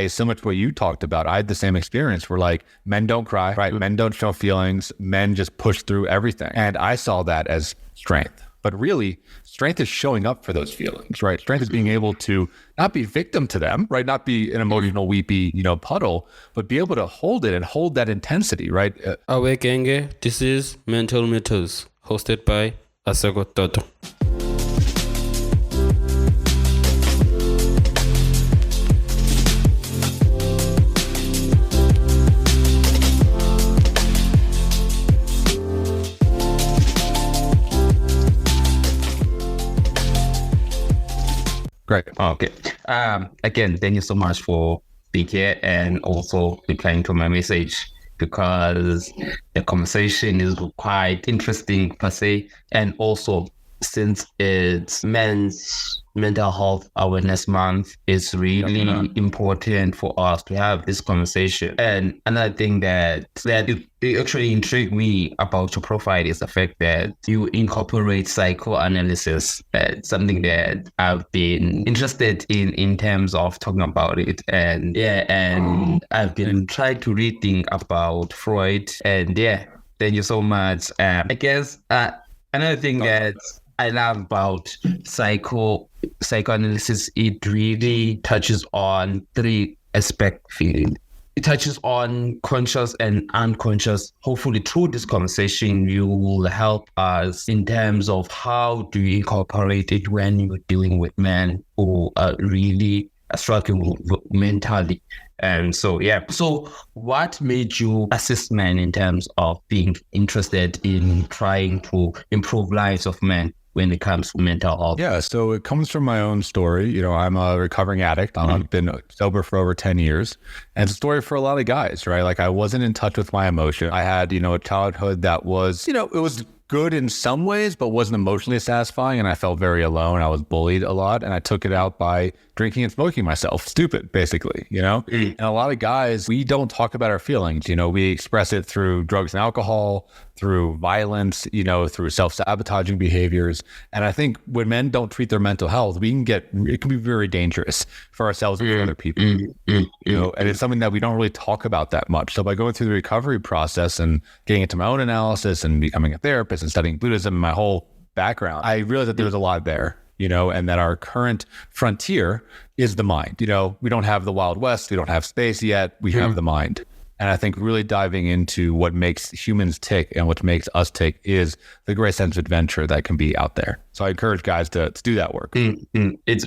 similar to what you talked about, I had the same experience where like men don't cry, right? Men don't show feelings. Men just push through everything. And I saw that as strength. But really, strength is showing up for those feelings, right? Strength is being able to not be victim to them, right? Not be an emotional, weepy, puddle, but be able to hold it and hold that intensity, right? Awe Genge, this is Mental Metals, hosted by Asago Toto. Great. Okay. Again, thank you so much for being here and also replying to my message, because the conversation is quite interesting per se, and also since it's Men's Mental Health Awareness Month, it's really important for us to have this conversation. And another thing that it actually intrigued me about your profile is the fact that you incorporate psychoanalysis. That's something that I've been interested in terms of talking about it. And I've been trying to read things about Freud. And thank you so much. I guess another thing that I love about psychoanalysis, it really touches on three aspects. It touches on conscious and unconscious. Hopefully through this conversation, you will help us in terms of how do you incorporate it when you're dealing with men who are really struggling mentally. And so what made you assist men in terms of being interested in trying to improve lives of men when it comes to mental health? Yeah, so it comes from my own story. I'm a recovering addict. I've been sober for over 10 years. And it's a story for a lot of guys, right? Like I wasn't in touch with my emotion. I had, a childhood that was, it was good in some ways, but wasn't emotionally satisfying. And I felt very alone. I was bullied a lot. And I took it out by drinking and smoking myself. Stupid, basically, And a lot of guys, we don't talk about our feelings. We express it through drugs and alcohol, through violence, through self-sabotaging behaviors. And I think when men don't treat their mental health, it can be very dangerous for ourselves and for other people. And it's something that we don't really talk about that much. So by going through the recovery process and getting into my own analysis and becoming a therapist and studying Buddhism and my whole background, I realized that there was a lot there, and that our current frontier is the mind. We don't have the Wild West. We don't have space yet. We have the mind. And I think really diving into what makes humans tick and what makes us tick is the great sense of adventure that can be out there. So I encourage guys to do that work. It's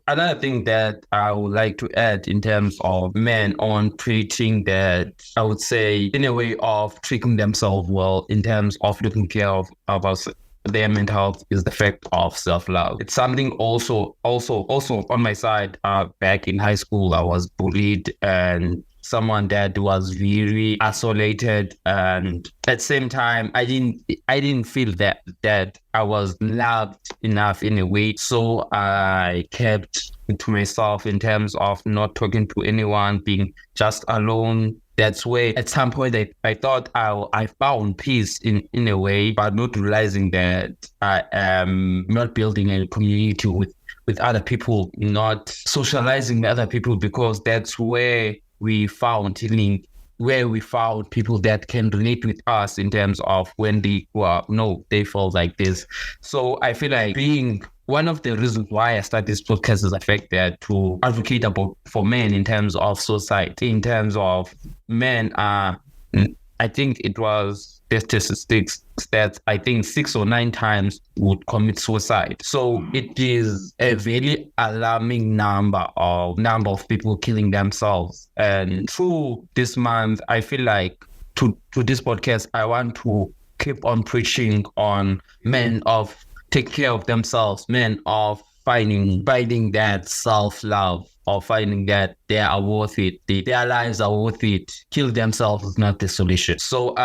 another thing that I would like to add in terms of men on treating that, I would say, in a way of treating themselves well, in terms of looking care of us. Their mental health is the fact of self-love. It's something also on my side. Back in high school, I was bullied and someone that was very isolated, and at the same time, I didn't feel that I was loved enough in a way. So I kept to myself in terms of not talking to anyone, being just alone. That's where at some point I thought I found peace in a way, but not realizing that I am not building a community with other people, not socializing with other people, because that's where we found healing, where we found people that can relate with us in terms of when they feel like this. So I feel like being one of the reasons why I started this podcast is the fact that to advocate for men in terms of suicide, in terms of men I think it was the statistics that I think 6 or 9 times would commit suicide. So it is a very alarming number of people killing themselves. And through this month, I feel like to this podcast, I want to keep on preaching on men of take care of themselves, men of finding that self-love, or finding that they are worth it, their lives are worth it. Kill themselves is not the solution. So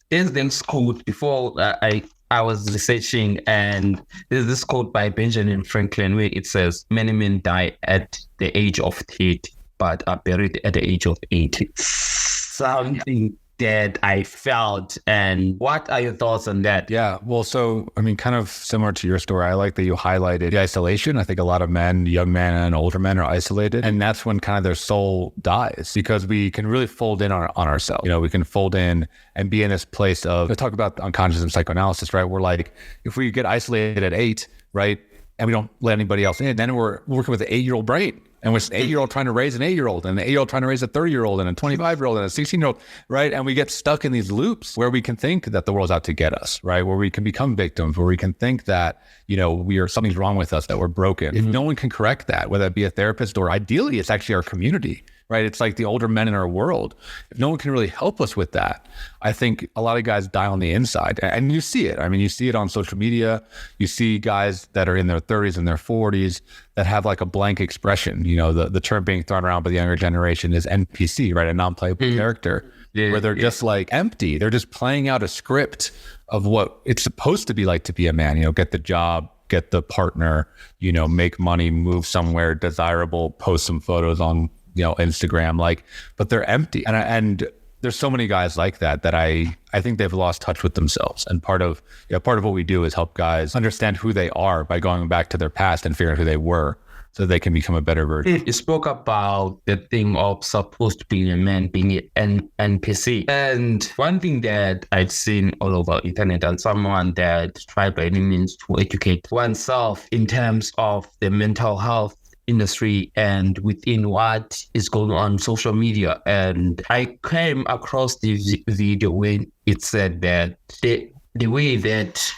there's this quote before I was researching, and there's this quote by Benjamin Franklin where it says, "Many men die at the age of 30, but are buried at the age of 80. Something that I felt. And what are your thoughts on that? Yeah, well, so, I mean, kind of similar to your story, I like that you highlighted the isolation. I think a lot of men, young men and older men are isolated. And that's when kind of their soul dies because we can really fold in on ourselves. We can fold in and be in this place of, I talk about unconscious and psychoanalysis, right? We're like, if we get isolated at 8, right? And we don't let anybody else in, then we're working with an 8-year-old brain. And we're an 8-year-old trying to raise an 8-year-old, and an 8-year-old trying to raise a 30-year-old, and a 25-year-old, and a 16-year-old, right? And we get stuck in these loops where we can think that the world's out to get us, right? Where we can become victims, where we can think that, something's wrong with us, that we're broken. If no one can correct that, whether it be a therapist or ideally it's actually our community, right? It's like the older men in our world. If no one can really help us with that, I think a lot of guys die on the inside. And you see it. I mean, you see it on social media. You see guys that are in their 30s and their 40s that have like a blank expression. The term being thrown around by the younger generation is NPC, right? A non-playable character, where they're just like empty. They're just playing out a script of what it's supposed to be like to be a man, get the job, get the partner, make money, move somewhere desirable, post some photos on, Instagram, but they're empty. And there's so many guys like that I think they've lost touch with themselves. And part of what we do is help guys understand who they are by going back to their past and figuring out who they were so they can become a better version. You spoke about the thing of supposed to be a man being an NPC. And one thing that I've seen all over internet and someone that tried by any means to educate oneself in terms of the mental health industry and within what is going on social media. And I came across this video when it said that the way that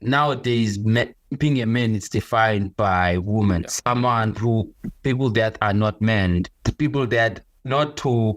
nowadays being a man is defined by women. People that are not men, the people that not to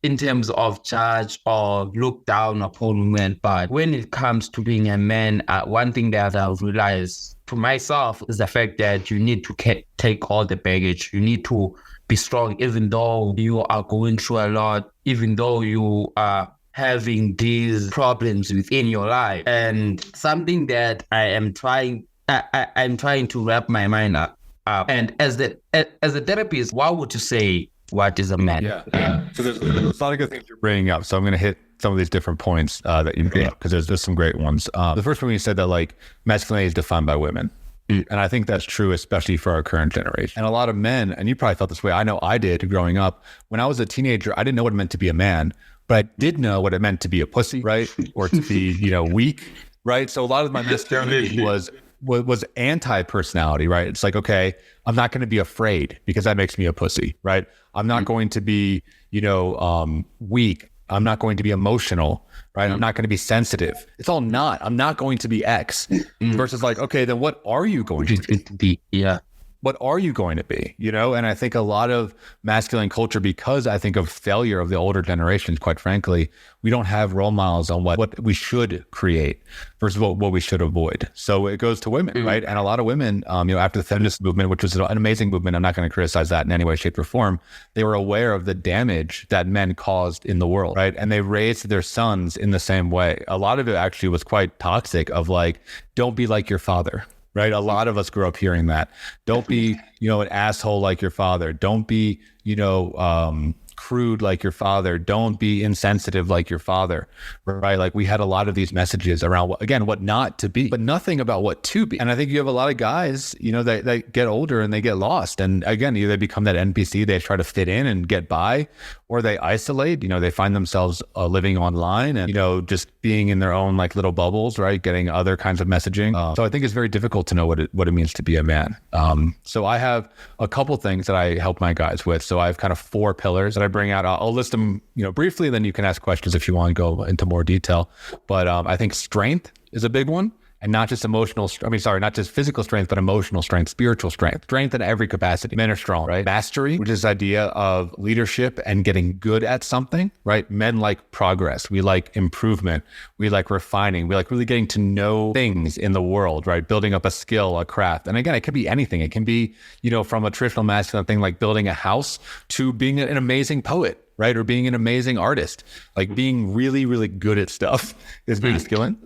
in terms of judge or look down upon women. But when it comes to being a man, one thing that I've realized for myself is the fact that you need to take all the baggage. You need to be strong, even though you are going through a lot, even though you are having these problems within your life. And something that I'm trying to wrap my mind up. And as a therapist, what would you say? What is a man? Yeah. So there's a lot of good things you're bringing up. So I'm going to hit some of these different points that you bring up because there's some great ones. The first one you said that masculinity is defined by women. And I think that's true, especially for our current generation. And a lot of men, and you probably felt this way, I know I did growing up. When I was a teenager, I didn't know what it meant to be a man, but I did know what it meant to be a pussy, right? Or to be, weak, right? So a lot of my masculinity was anti-personality, right? It's like, okay, I'm not going to be afraid because that makes me a pussy, right? I'm not going to be, weak. I'm not going to be emotional, right? I'm not going to be sensitive. It's all not. I'm not going to be X versus okay, then what are you going to be? Yeah. What are you going to be? And I think a lot of masculine culture, because I think of failure of the older generations, quite frankly, we don't have role models on what we should create versus what we should avoid. So it goes to women, right? And a lot of women, after the feminist movement, which was an amazing movement, I'm not going to criticize that in any way, shape, or form. They were aware of the damage that men caused in the world, right? And they raised their sons in the same way. A lot of it actually was quite toxic of don't be like your father. Right. A lot of us grew up hearing that. Don't be, an asshole like your father. Don't be, crude like your father. Don't be insensitive like your father. Right. We had a lot of these messages around what not to be, but nothing about what to be. And I think you have a lot of guys, that get older and they get lost. And again, either they become that NPC, they try to fit in and get by, or they isolate, they find themselves living online and, just being in their own little bubbles, right? Getting other kinds of messaging. So I think it's very difficult to know what it means to be a man. So I have a couple things that I help my guys with. So I have kind of 4 pillars that I bring out. I'll list them, briefly, then you can ask questions if you want to go into more detail. But I think strength is a big one. And not just not just physical strength, but emotional strength, spiritual strength in every capacity. Men are strong, right? Mastery, which is this idea of leadership and getting good at something, right? Men like progress. We like improvement. We like refining. We like really getting to know things in the world, right? Building up a skill, a craft. And again, it could be anything. It can be, from a traditional masculine thing like building a house to being an amazing poet, right? Or being an amazing artist. Being really, really good at stuff is masculine.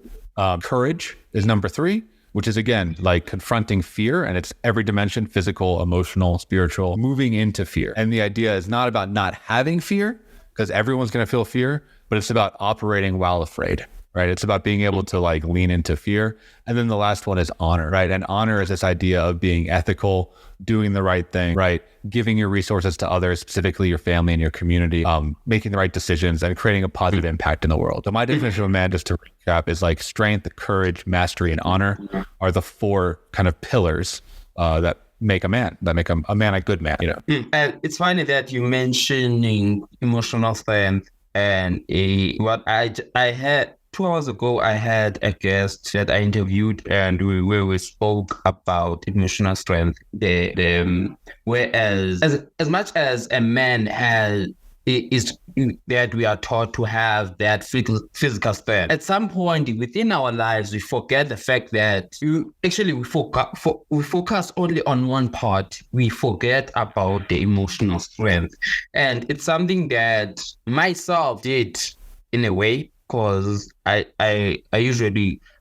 Courage is number 3, which is again, confronting fear, and it's every dimension: physical, emotional, spiritual, moving into fear. And the idea is not about not having fear, because everyone's going to feel fear, but it's about operating while afraid, right? It's about being able to like lean into fear. And then the last one is honor, right? And honor is this idea of being ethical, doing the right thing, right? Giving your resources to others, specifically your family and your community, making the right decisions and creating a positive impact in the world. So my definition of a man, just to recap, is like strength, courage, mastery, and honor are the four kind of pillars that make a man, a man a good man, you know? And it's funny that you mentioning emotional strength and what I had 2 hours ago, I had a guest that I interviewed, and we spoke about emotional strength. Whereas as much as a man is that we are taught to have that physical strength, at some point within our lives, we forget the fact that we focus only on one part. We forget about the emotional strength, and it's something that myself did in a way. Because I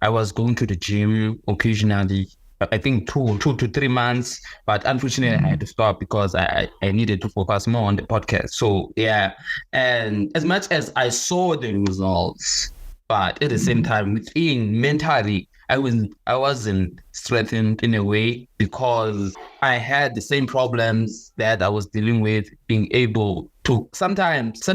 was going to the gym occasionally, I think 2 to 3 months, but unfortunately I had to stop because I needed to focus more on the podcast. So yeah, and as much as I saw the results, but at the same time, within mentally, I wasn't strengthened in a way because I had the same problems that I was dealing with, being able to sometimes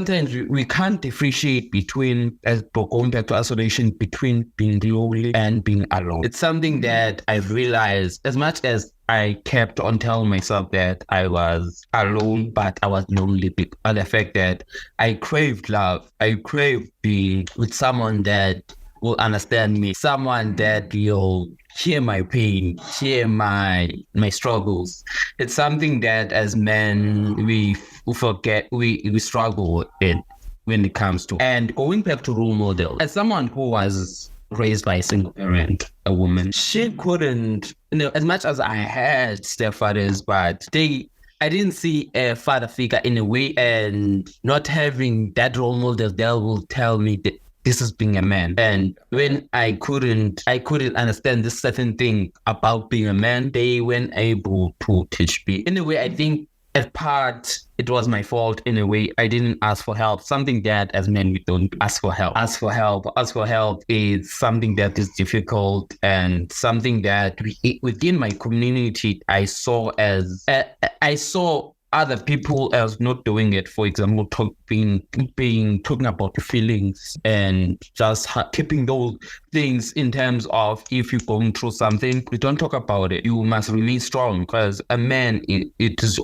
we can't differentiate between, as going back to isolation, between being lonely and being alone. It's something that I've realized, as much as I kept on telling myself that I was alone, but I was lonely because of the fact that I craved love. I craved being with someone that will understand me, someone that will hear my pain, hear my struggles. It's something that as men we forget, we struggle with when it comes to. And going back to role model, as someone who was raised by a single parent, a woman, she couldn't, as much as I had stepfathers, but I didn't see a father figure in a way, and not having that role model that will tell me that this is being a man. And when I couldn't understand this certain thing about being a man, they weren't able to teach me. In a way, I think at part, it was my fault. In a way, I didn't ask for help. Something that as men, we don't ask for help. Ask for help is something that is difficult, and something that within my community, I saw other people as not doing it. For example, talking about the feelings and just keeping those things in terms of, if you're going through something, we don't talk about it. You must remain strong, because a man is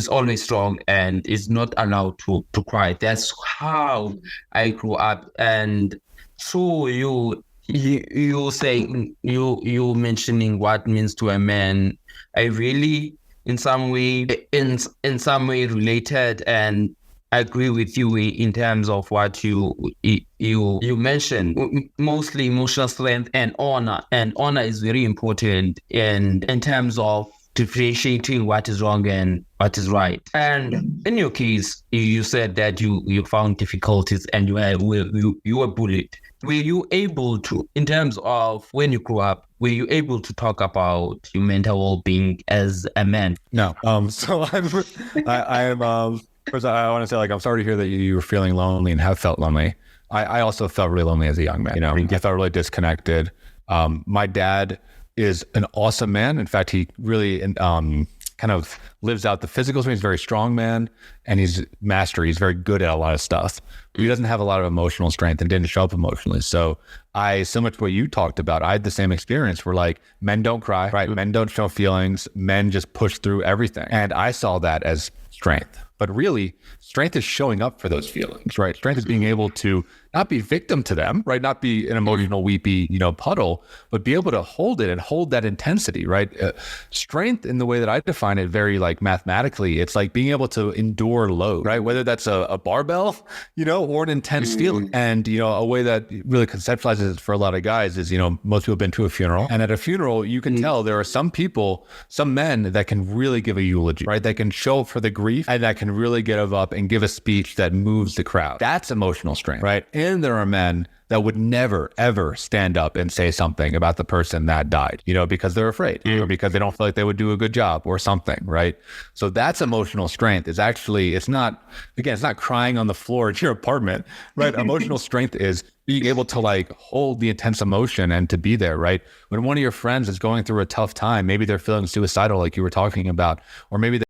always strong and is not allowed to cry. That's how I grew up. And so you saying, you mentioning what means to a man, I really in some way related, and I agree with you in terms of what you mentioned, mostly emotional strength and honor. And honor is very important in terms of differentiating what is wrong and what is right. And in your case, you said that you found difficulties and you were bullied. Were you able to, in terms of when you grew up, were you able to talk about your mental well-being as a man? No. So I am. First, I want to say, like, I'm sorry to hear that you were feeling lonely and have felt lonely. I also felt really lonely as a young man. I felt really disconnected. My dad is an awesome man. In fact, he really kind of lives out the physical. So he's a very strong man, and he's very good at a lot of stuff. He doesn't have a lot of emotional strength and didn't show up emotionally. So similar to what you talked about, I had the same experience where, like, men don't cry, right? Men don't show feelings. Men just push through everything. And I saw that as strength. But really, strength is showing up for those feelings, right? Strength is being able to not be victim to them, right? Not be an emotional, weepy, puddle, but be able to hold it and hold that intensity, right? Strength, in the way that I define it, very like mathematically, it's like being able to endure load, right? Whether that's a barbell, or an intense feeling. And, a way that really conceptualizes it for a lot of guys is, most people have been to a funeral. And at a funeral, you can tell there are some men that can really give a eulogy, right? That can show up for the grief and that can really get up and give a speech that moves the crowd. That's emotional strength, right? And there are men that would never, ever stand up and say something about the person that died, because they're afraid or because they don't feel like they would do a good job or something, right? So that's emotional strength is actually, it's not crying on the floor in your apartment, right? Emotional strength is being able to like hold the intense emotion and to be there, right? When one of your friends is going through a tough time, maybe they're feeling suicidal like you were talking about, or maybe